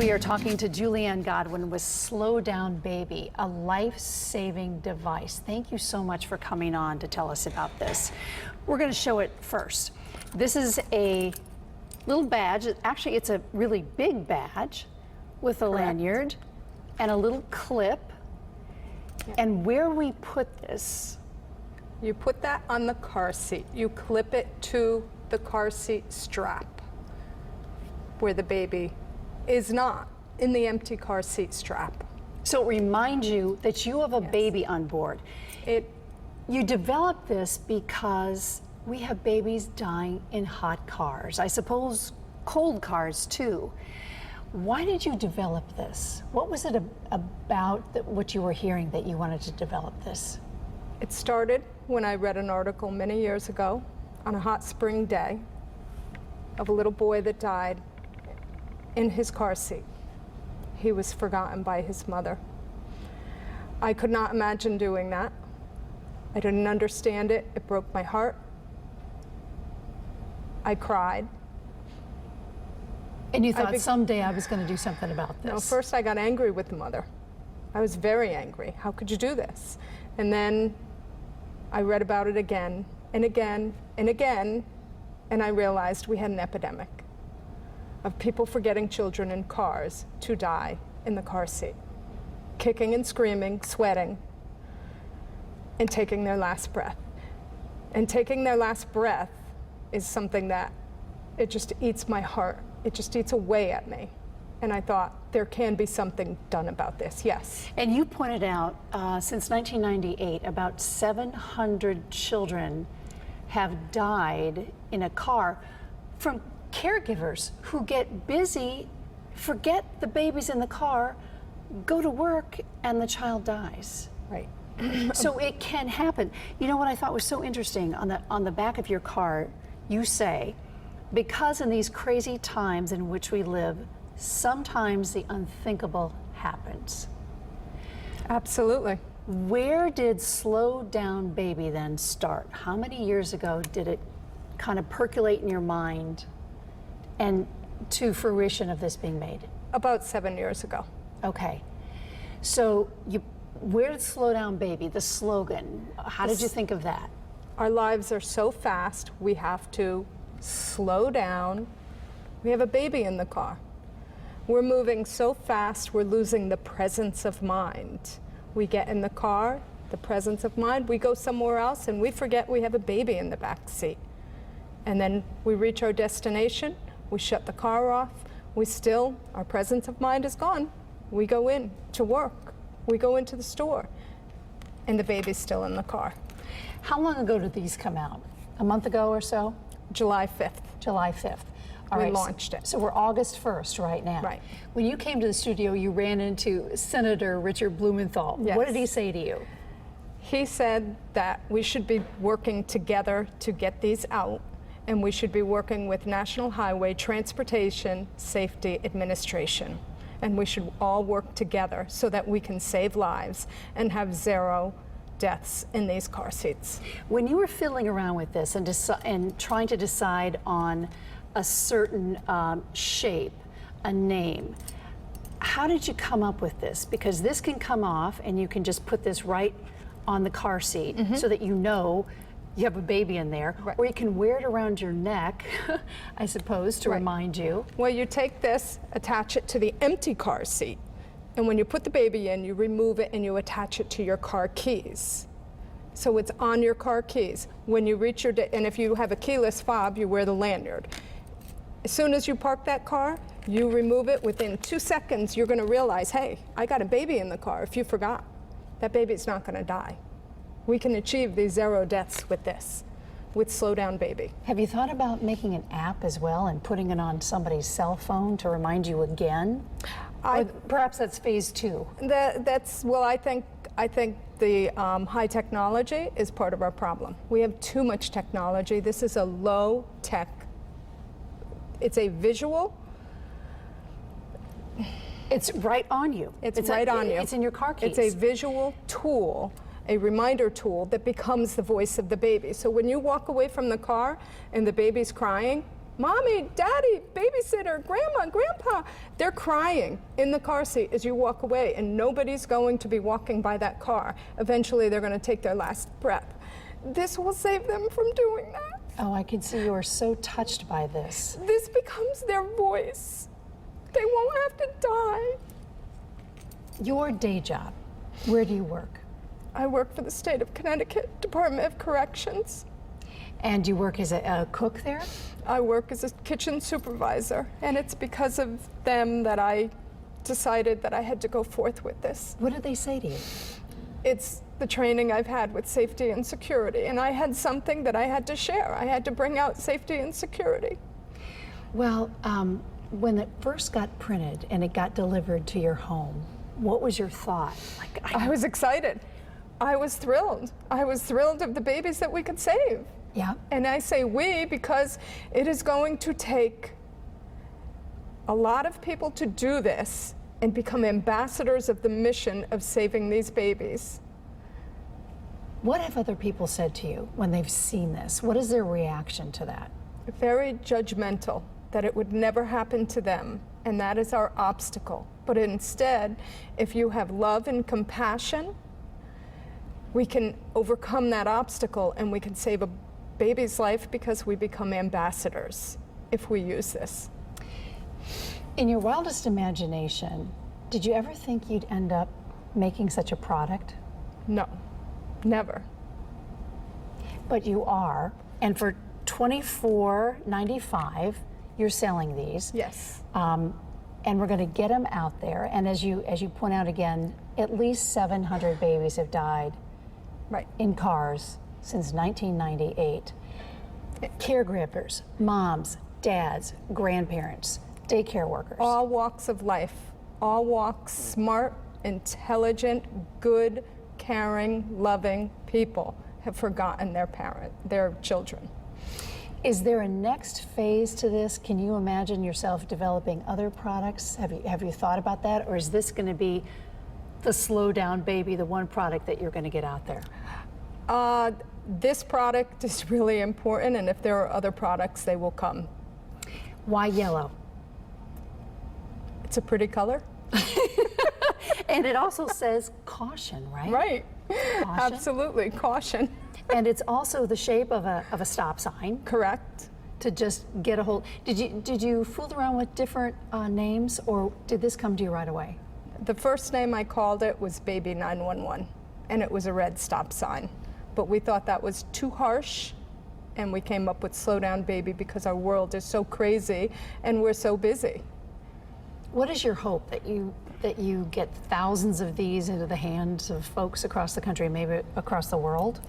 We are talking to Julianne Godwin with Slow Down Baby, a life-saving device. Thank you so much for coming on to tell us about this. We're going to show it first. This is a little badge. Actually, it's a really big badge with a lanyard and a little clip. Yeah. And where we put this, you put that on the car seat. You clip it to the car seat strap where the baby is not in the empty car seat strap. So it reminds you that you have a baby on board. You developed this because we have babies dying in hot cars. I suppose cold cars too. Why did you develop this? What was it about what you were hearing that you wanted to develop this? It started when I read an article many years ago on a hot spring day of a little boy that died in his car seat. He was forgotten by his mother. I could not imagine doing that. I didn't understand it. It broke my heart. I cried. And you thought someday I was going to do something about this? No, first I got angry with the mother. I was very angry. How could you do this? And then I read about it again and again and again, and I realized we had an epidemic of people forgetting children in cars to die in the car seat, kicking and screaming, sweating, and taking their last breath. And taking their last breath is something that it just eats my heart. It just eats away at me. And I thought, there can be something done about this, yes. And you pointed out, since 1998, about 700 children have died in a car from caregivers who get busy, forget the baby's in the car, go to work, and the child dies. Right. So it can happen. You know what I thought was so interesting? On the back of your car, you say, because in these crazy times in which we live, sometimes the unthinkable happens. Absolutely. Where did Slow Down Baby then start? How many years ago did it kind of percolate in your mind and to fruition of this being made? About 7 years ago. Okay. So where did Slow Down Baby, the slogan, how did you think of that? Our lives are so fast, we have to slow down. We have a baby in the car. We're moving so fast, we're losing the presence of mind. We get in the car, the presence of mind, we go somewhere else, and we forget we have a baby in the back seat. And then we reach our destination, we shut the car off, our presence of mind is gone. We go in to work, we go into the store, and the baby's still in the car. How long ago did these come out? A month ago or so? July 5th. July 5th. All we right, launched it. So we're August 1st right now. Right. When you came to the studio, you ran into Senator Richard Blumenthal. Yes. What did he say to you? He said that we should be working together to get these out, and we should be working with National Highway Transportation Safety Administration. And we should all work together so that we can save lives and have zero deaths in these car seats. When you were fiddling around with this and trying to decide on a certain shape, a name, how did you come up with this? Because this can come off and you can just put this right on the car seat so that you know you have a baby in there, or you can wear it around your neck, I suppose, to remind you. Well, you take this, attach it to the empty car seat, and when you put the baby in, you remove it and you attach it to your car keys. So it's on your car keys. When you reach your, and if you have a keyless fob, you wear the lanyard. As soon as you park that car, you remove it. Within 2 seconds, you're going to realize, hey, I got a baby in the car. If you forgot, that baby's not going to die. We can achieve these zero deaths with this, with Slow Down Baby. Have you thought about making an app as well and putting it on somebody's cell phone to remind you again? Or perhaps that's phase 2. Well, I think the high technology is part of our problem. We have too much technology. This is a low tech. It's a visual. It's right on you. It's right on you. It's in your car keys. It's a visual tool, a reminder tool that becomes the voice of the baby. So when you walk away from the car and the baby's crying, Mommy, Daddy, babysitter, Grandma, Grandpa. They're crying in the car seat as you walk away, and nobody's going to be walking by that car. Eventually, they're going to take their last breath. This will save them from doing that. Oh, I can see you are so touched by this. This becomes their voice. They won't have to die. Your day job, where do you work? I work for the state of Connecticut Department of Corrections. And you work as a cook there? I work as a kitchen supervisor, and it's because of them that I decided that I had to go forth with this. What did they say to you? It's the training I've had with safety and security, and I had something that I had to share. I had to bring out safety and security. Well, when it first got printed and it got delivered to your home, what was your thought? I was excited. I was thrilled. I was thrilled of the babies that we could save. Yeah. And I say we because it is going to take a lot of people to do this and become ambassadors of the mission of saving these babies. What have other people said to you when they've seen this? What is their reaction to that? Very judgmental, that it would never happen to them, and that is our obstacle. But instead, if you have love and compassion, we can overcome that obstacle and we can save a baby's life because we become ambassadors if we use this. In your wildest imagination, did you ever think you'd end up making such a product? No, never. But you are, and for $24.95, you're selling these. Yes. And we're going to get them out there. And as you point out again, at least 700 babies have died Right. in cars since 1998. Caregivers, moms, dads, grandparents, daycare workers. All walks of life, all walks, smart, intelligent, good, caring, loving people have forgotten their children. Is there a next phase to this? Can you imagine yourself developing other products? Have you thought about that? Or is this going to be the slow down baby, the one product that you're going to get out there? This product is really important, and if there are other products, they will come. Why yellow? It's a pretty color. And it also says caution, right? Right. Caution. Absolutely, caution. And it's also the shape of a stop sign. Correct. To just get a hold. Did you fool around with different names, or did this come to you right away? The first name I called it was Baby 911, and it was a red stop sign. But we thought that was too harsh, and we came up with Slow Down Baby because our world is so crazy and we're so busy. What is your hope that you get thousands of these into the hands of folks across the country, maybe across the world?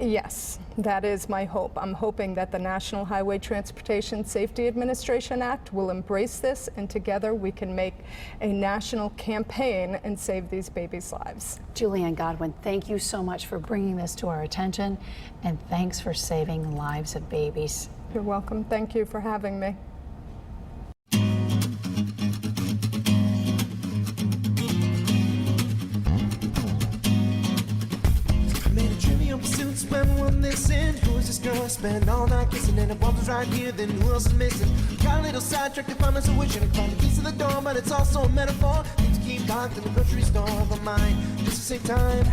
Yes, that is my hope. I'm hoping that the National Highway Transportation Safety Administration Act will embrace this, and together we can make a national campaign and save these babies' lives. Julianne Godwin, thank you so much for bringing this to our attention, and thanks for saving lives of babies. You're welcome. Thank you for having me. When one this in, who's this girl I spend all night kissing, and if one was right here, then who else is missing? Got a little sidetracked if I'm as a witch, and I found the keys to the door, but it's also a metaphor. Things keep locked in the grocery store of my mind, just to save time.